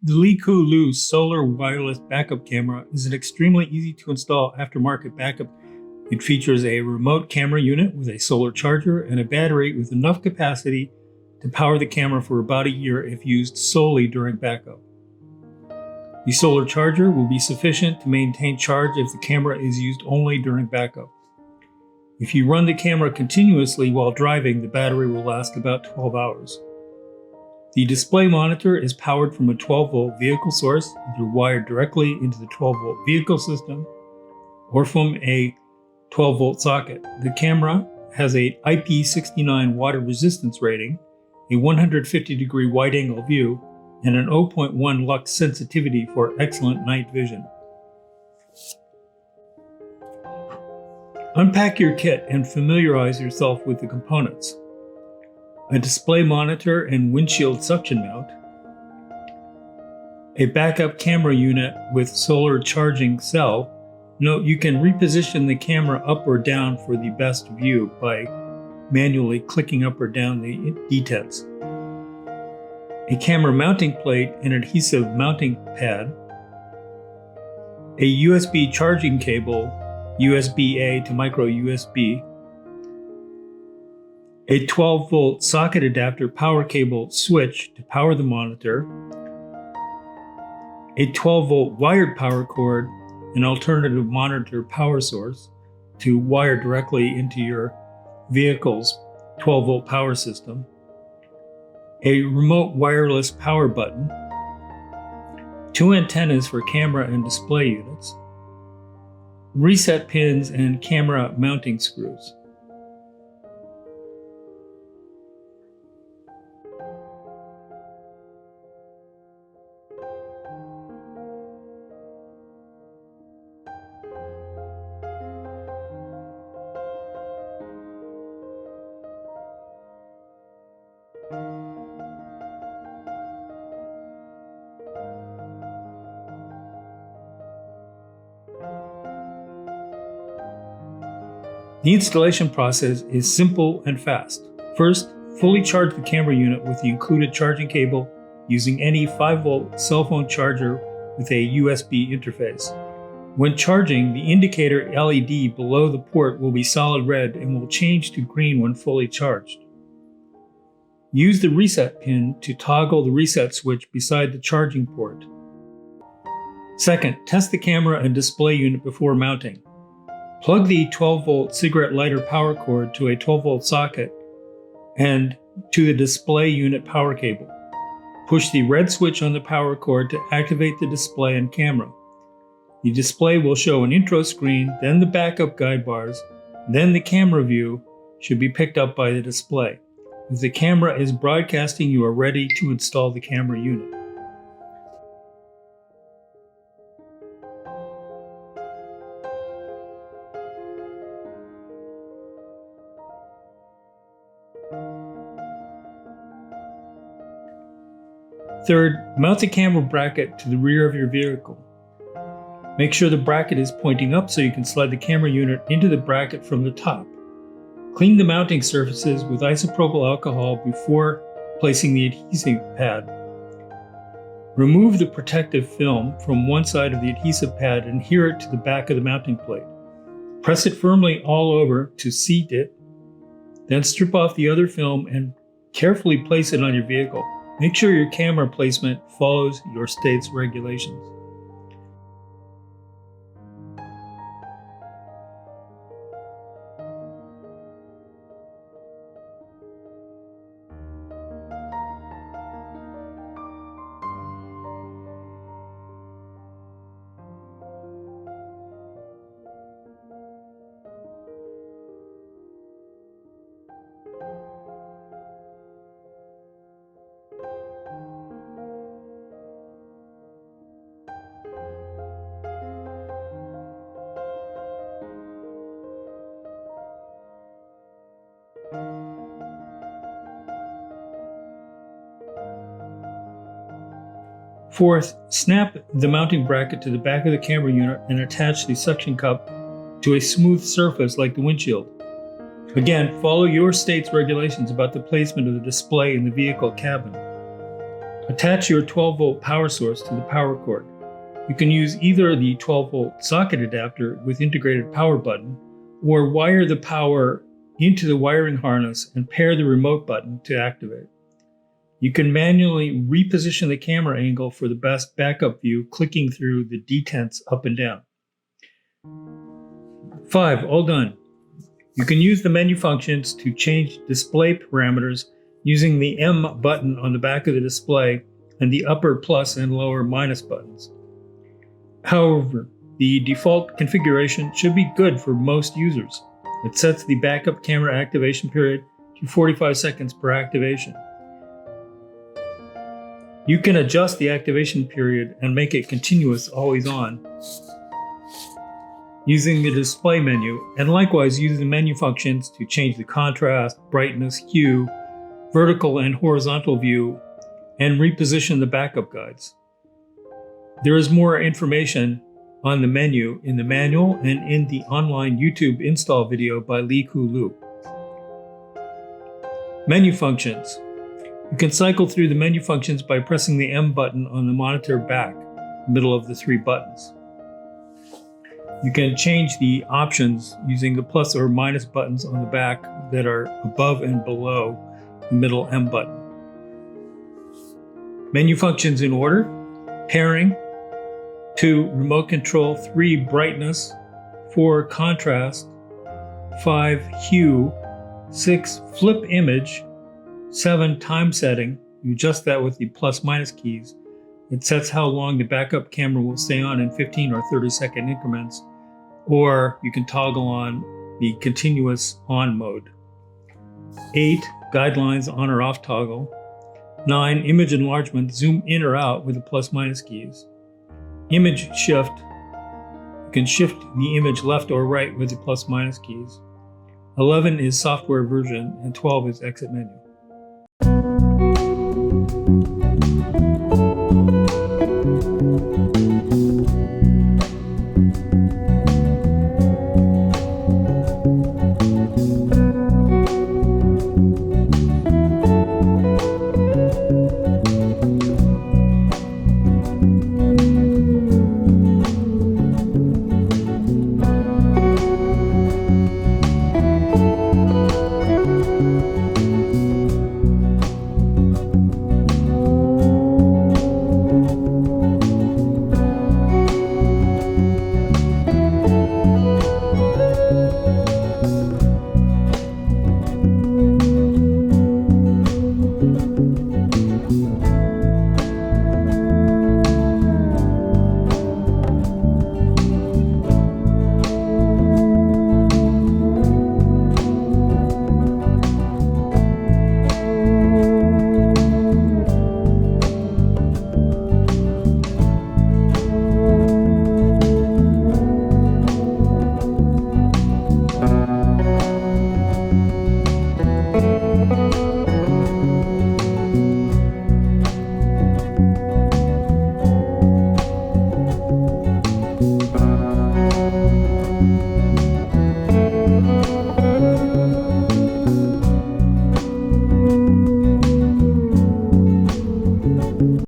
The LeeKooLuu solar wireless backup camera is an extremely easy to install aftermarket backup. It features a remote camera unit with a solar charger and a battery with enough capacity to power the camera for about a year if used solely during backup. The solar charger will be sufficient to maintain charge if the camera is used only during backup. If you run the camera continuously while driving, the battery will last about 12 hours. The display monitor is powered from a 12-volt vehicle source, either wired directly into the 12-volt vehicle system or from a 12-volt socket. The camera has an IP69 water resistance rating, a 150-degree wide-angle view, and an 0.1 lux sensitivity for excellent night vision. Unpack your kit and familiarize yourself with the components. A display monitor and windshield suction mount, a backup camera unit with solar charging cell. Note you can reposition the camera up or down for the best view by manually clicking up or down the detents. A camera mounting plate and adhesive mounting pad, a USB charging cable, USB-A to micro USB, a 12-volt socket adapter power cable switch to power the monitor, a 12-volt wired power cord, an alternative monitor power source to wire directly into your vehicle's 12-volt power system, a remote wireless power button, 2 antennas for camera and display units, reset pins and camera mounting screws. The installation process is simple and fast. First, fully charge the camera unit with the included charging cable using any 5-volt cell phone charger with a USB interface. When charging, the indicator LED below the port will be solid red and will change to green when fully charged. Use the reset pin to toggle the reset switch beside the charging port. Second, test the camera and display unit before mounting. Plug the 12-volt cigarette lighter power cord to a 12-volt socket and to the display unit power cable. Push the red switch on the power cord to activate the display and camera. The display will show an intro screen, then the backup guide bars, then the camera view should be picked up by the display. If the camera is broadcasting, you are ready to install the camera unit. Third, mount the camera bracket to the rear of your vehicle. Make sure the bracket is pointing up so you can slide the camera unit into the bracket from the top. Clean the mounting surfaces with isopropyl alcohol before placing the adhesive pad. Remove the protective film from one side of the adhesive pad and adhere it to the back of the mounting plate. Press it firmly all over to seat it, then strip off the other film and carefully place it on your vehicle. Make sure your camera placement follows your state's regulations. Fourth, snap the mounting bracket to the back of the camera unit and attach the suction cup to a smooth surface like the windshield. Again, follow your state's regulations about the placement of the display in the vehicle cabin. Attach your 12-volt power source to the power cord. You can use either the 12-volt socket adapter with integrated power button, or wire the power into the wiring harness and pair the remote button to activate. You can manually reposition the camera angle for the best backup view, clicking through the detents up and down. 5. All done. You can use the menu functions to change display parameters using the M button on the back of the display and the upper plus and lower minus buttons. However, the default configuration should be good for most users. It sets the backup camera activation period to 45 seconds per activation. You can adjust the activation period and make it continuous, always on, using the display menu, and likewise use the menu functions to change the contrast, brightness, hue, vertical and horizontal view, and reposition the backup guides. There is more information on the menu in the manual and in the online YouTube install video by LeeKooLuu. Menu functions. You can cycle through the menu functions by pressing the M button on the monitor back, middle of the 3 buttons. You can change the options using the plus or minus buttons on the back that are above and below the middle M button. Menu functions in order: pairing, 2. Remote control, 3. Brightness, 4. Contrast, 5. Hue, 6. Flip image, 7. Time setting. You adjust that with the plus minus keys. It sets how long the backup camera will stay on in 15 or 30 second increments, or you can toggle on the continuous on mode. 8. Guidelines on or off toggle. 9. Image enlargement, zoom in or out with the plus minus keys. Image shift, you can shift the image left or right with the plus minus keys. 11 is software version, and 12 is exit menu.